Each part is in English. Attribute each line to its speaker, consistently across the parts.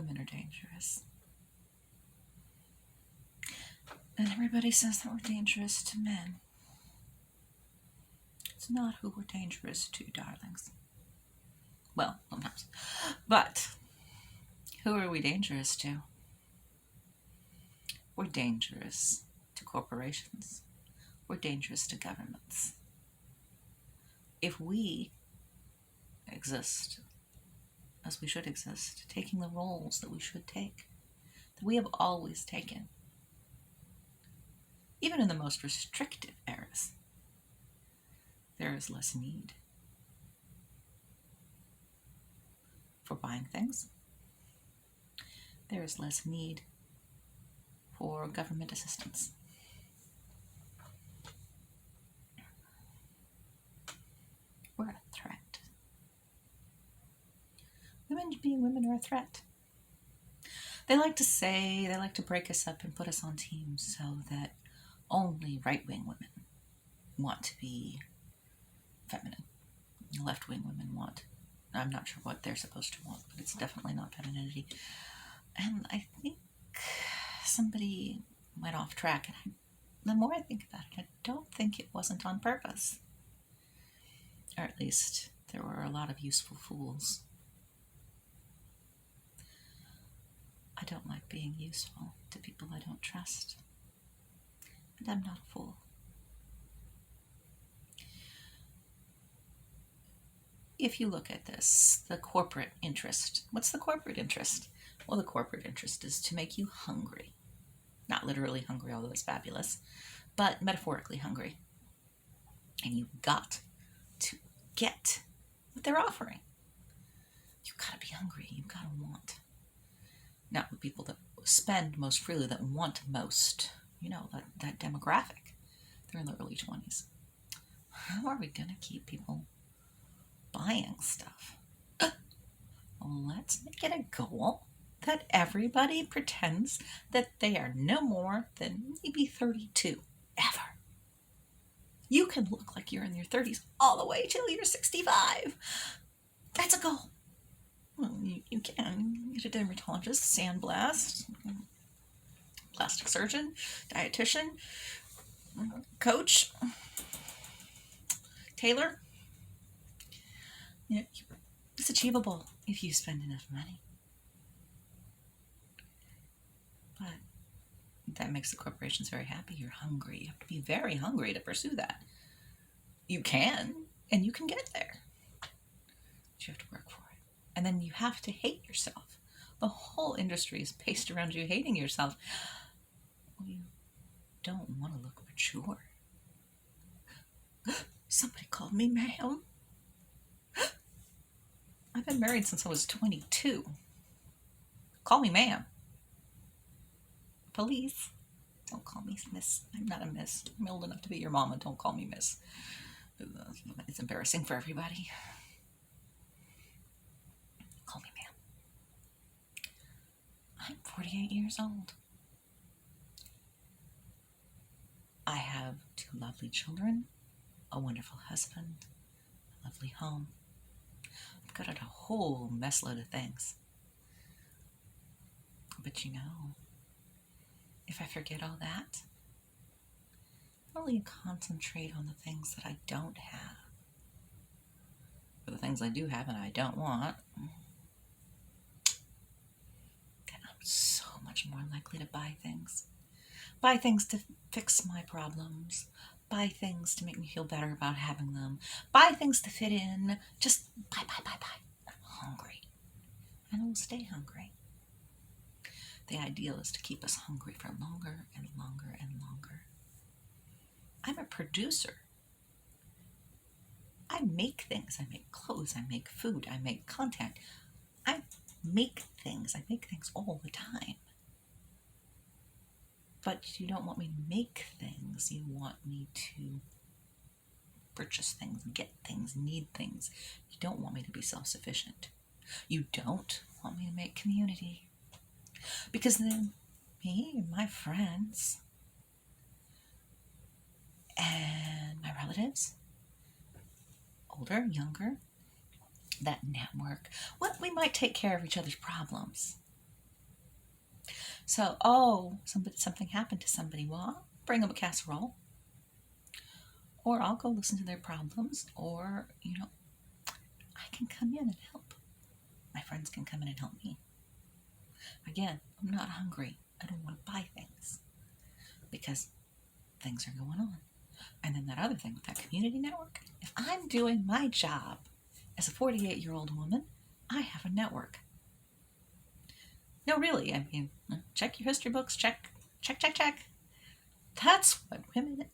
Speaker 1: women are dangerous. And everybody says that we're dangerous to men. It's not who we're dangerous to, darlings. Well, sometimes. But who are we dangerous to? We're dangerous to corporations. We're dangerous to governments. If we exist as we should exist, taking the roles that we should take, that we have always taken, even in the most restrictive eras, there is less need for buying things. There is less need for government assistance. We're a threat. Women being women are a threat. They like to break us up and put us on teams so that only right-wing women want to be feminine. Left-wing women want, I'm not sure what they're supposed to want, but it's definitely not femininity. And I think somebody went off track, and the more I think about it, I don't think it wasn't on purpose. Or at least there were a lot of useful fools. I don't like being useful to people I don't trust. And I'm not a fool. If you look at this, the corporate interest, what's the corporate interest? Well, the corporate interest is to make you hungry. Not literally hungry, although it's fabulous, but metaphorically hungry. And you've got to get what they're offering. You've got to be hungry. You've got to want. Now, the people that spend most freely, that want most, that demographic, they're in the early 20s. How are we going to keep people buying stuff? Let's make it a goal that everybody pretends that they are no more than maybe 32 ever. You can look like you're in your 30s all the way till you're 65. That's a goal. Well, you can get a dermatologist, sandblast, plastic surgeon, dietitian, coach, tailor. It's achievable if you spend enough money. But that makes the corporations very happy. You're hungry. You have to be very hungry to pursue that. You can, and you can get there. But you have to work for it. And then you have to hate yourself. The whole industry is based around you hating yourself. Well, you don't want to look mature. Somebody called me ma'am. I've been married since I was 22. Call me ma'am. Please. Don't call me miss. I'm not a miss. I'm old enough to be your mama. Don't call me miss. It's embarrassing for everybody. Call me ma'am. I'm 48 years old. I have 2 lovely children, a wonderful husband, a lovely home. I've got a whole mess load of things. But if I forget all that, I only concentrate on the things that I don't have. For the things I do have and I don't want, then I'm so much more likely to buy things. Buy things to fix my problems. Buy things to make me feel better about having them. Buy things to fit in. Just buy. I'm hungry. And I will stay hungry. The ideal is to keep us hungry for longer and longer and longer. I'm a producer. I make things. I make clothes. I make food. I make content. I make things. I make things all the time. But you don't want me to make things. You want me to purchase things, get things, need things. You don't want me to be self-sufficient. You don't want me to make community. Because then me and my friends and my relatives, older, younger, that network, well, we might take care of each other's problems. So, something happened to somebody. Well, I'll bring them a casserole, or I'll go listen to their problems, or, I can come in and help. My friends can come in and help me. Again, I'm not hungry. I don't want to buy things because things are going on. And then that other thing with that community network, if I'm doing my job as a 48-year-old woman, I have a network. No, really, I mean, check your history books, check. That's what women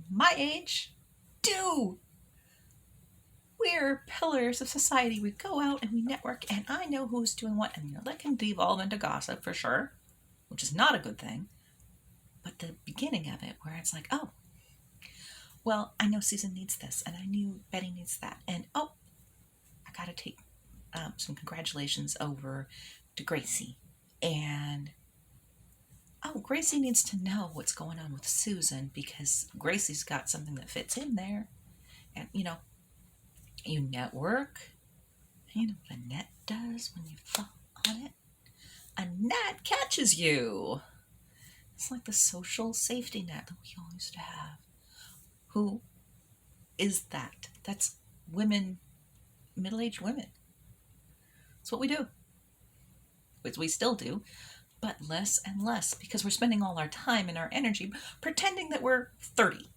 Speaker 1: my age do. We're pillars of society. We go out and we network, and I know who's doing what. And that can devolve into gossip for sure, which is not a good thing. But the beginning of it, where it's like, oh, well, I know Susan needs this, and I knew Betty needs that, and oh, I got to take some congratulations over to Gracie, and oh, Gracie needs to know what's going on with Susan because Gracie's got something that fits in there, and you network. You know what a net does when you fall on it? A net catches you. It's like the social safety net that we all used to have. Who is that? That's women, middle-aged women. That's what we do. Which we still do, but less and less because we're spending all our time and our energy pretending that we're 30.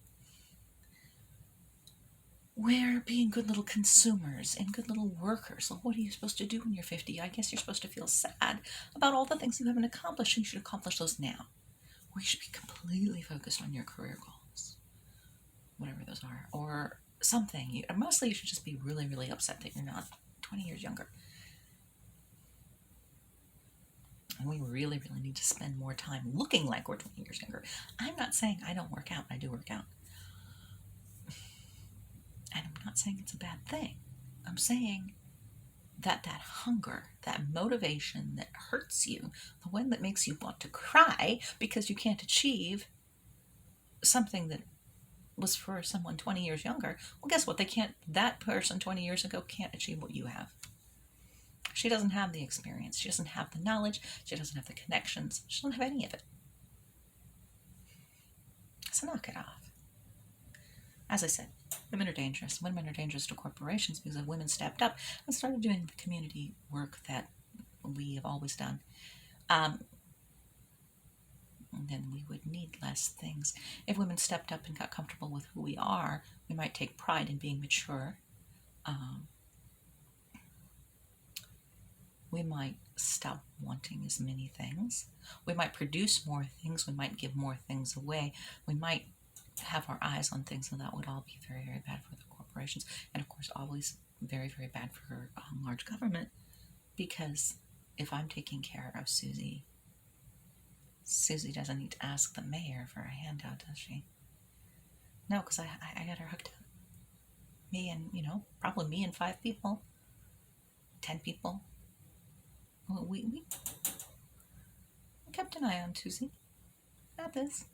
Speaker 1: We're being good little consumers and good little workers. Well, what are you supposed to do when you're 50? I guess you're supposed to feel sad about all the things you haven't accomplished, and you should accomplish those now. Or you should be completely focused on your career goals, whatever those are, or something. Mostly you should just be really, really upset that you're not 20 years younger. And we really, really need to spend more time looking like we're 20 years younger. I'm not saying I don't work out. I do work out. And I'm not saying it's a bad thing. I'm saying that hunger, that motivation that hurts you, the one that makes you want to cry because you can't achieve something that was for someone 20 years younger, well, guess what? That person 20 years ago can't achieve what you have. She doesn't have the experience. She doesn't have the knowledge. She doesn't have the connections. She doesn't have any of it. So knock it off. As I said, women are dangerous. Women are dangerous to corporations because if women stepped up and started doing the community work that we have always done, then we would need less things. If women stepped up and got comfortable with who we are, we might take pride in being mature. We might stop wanting as many things. We might produce more things. We might give more things away. We might have our eyes on things, and that would all be very, very bad for the corporations. And of course, always very, very bad for large government, because if I'm taking care of Susie doesn't need to ask the mayor for a handout, does she? No, because I got her hooked up. Me and, probably me and 5 people, 10 people. We kept an eye on Susie. Not this.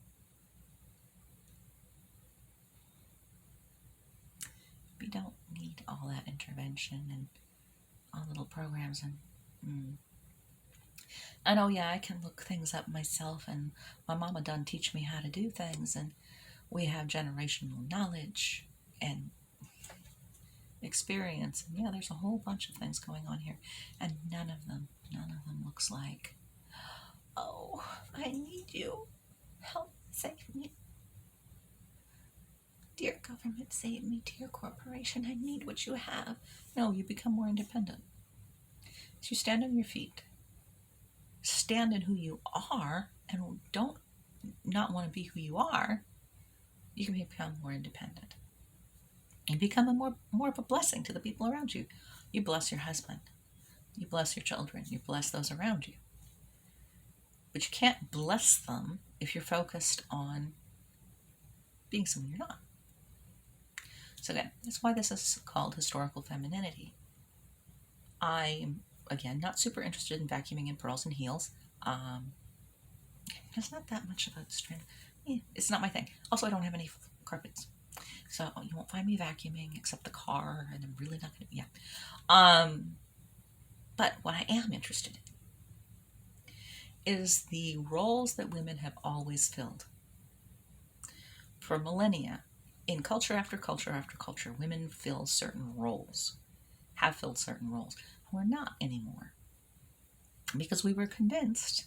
Speaker 1: We don't need all that intervention and all little programs and And oh yeah, I can look things up myself, and my mama done teach me how to do things, and we have generational knowledge and experience, and yeah, there's a whole bunch of things going on here, and none of them looks like, oh, I need you, help save me, dear government, save me, dear corporation, I need what you have. No, you become more independent. So you stand on your feet, stand in who you are, and don't not want to be who you are. You can become more independent. You become more of a blessing to the people around you. You bless your husband. You bless your children. You bless those around you. But you can't bless them if you're focused on being someone you're not. So again, that's why this is called historical femininity. I'm, again, not super interested in vacuuming in pearls and heels. It's not that much of a strand. It's not my thing. Also, I don't have any carpets. So you won't find me vacuuming except the car, and I'm really not going to, But what I am interested in is the roles that women have always filled. For millennia, in culture after culture after culture, women fill certain roles, have filled certain roles. We're not anymore because we were convinced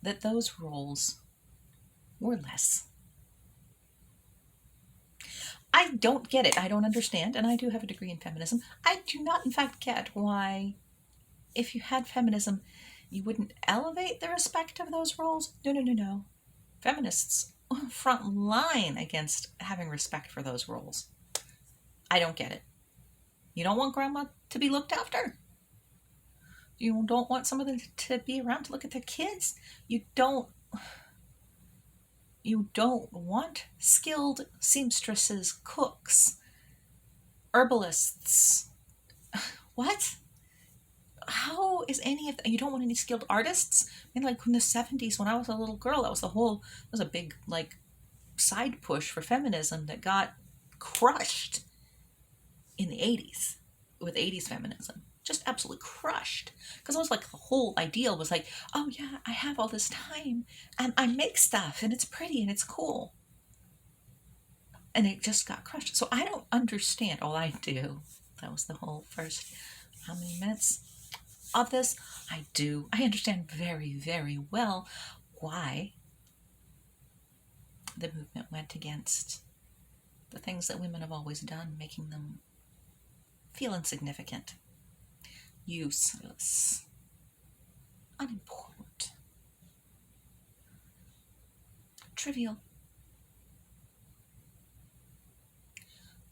Speaker 1: that those roles were less. I don't get it. I don't understand, and I do have a degree in feminism. I do not, in fact, get why, if you had feminism, you wouldn't elevate the respect of those roles. No, no, no, no. Feminists front line against having respect for those roles. I don't get it. You don't want grandma to be looked after? You don't want somebody to be around to look at their kids? You don't want skilled seamstresses, cooks, herbalists. What? How is any of that? You don't want any skilled artists? I mean, like in the 70s, when I was a little girl, that was a big, like, side push for feminism that got crushed in the 80s with 80s feminism. Just absolutely crushed. Because it was like the whole ideal was like, oh yeah, I have all this time and I make stuff and it's pretty and it's cool. And it just got crushed. So I don't understand. All I do, that was the whole first how many minutes of this. I understand very, very well why the movement went against the things that women have always done, making them feel insignificant, useless, unimportant, trivial.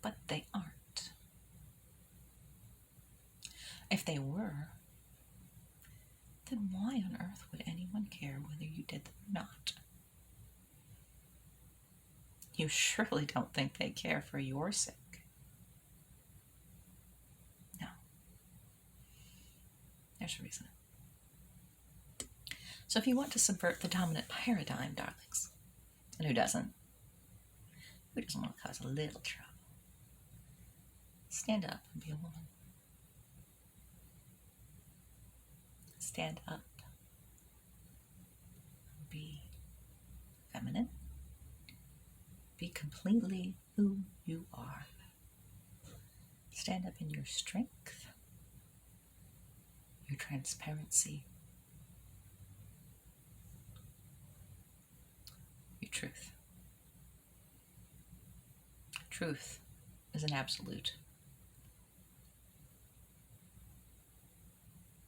Speaker 1: But they aren't. If they were, then why on earth would anyone care whether you did them or not? You surely don't think they care for your sake. No. There's a reason. So if you want to subvert the dominant paradigm, darlings, and who doesn't? Who doesn't want to cause a little trouble? Stand up and be a woman. Stand up. Be feminine. Be completely who you are. Stand up in your strength, your transparency, your truth. Truth is an absolute.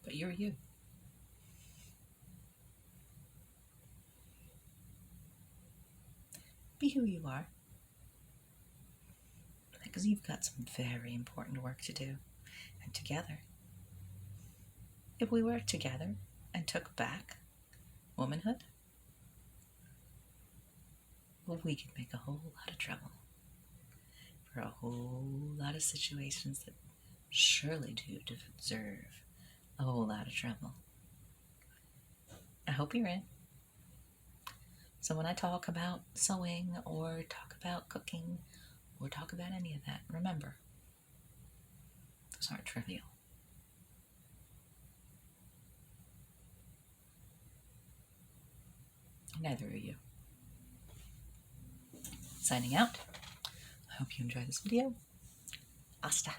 Speaker 1: But you're you. Be who you are. Because you've got some very important work to do. And together, if we worked together and took back womanhood, well, we could make a whole lot of trouble for a whole lot of situations that surely do deserve a whole lot of trouble. I hope you're in. So when I talk about sewing or talk about cooking or talk about any of that, remember, those aren't trivial. Neither are you. Signing out. I hope you enjoyed this video. Hasta.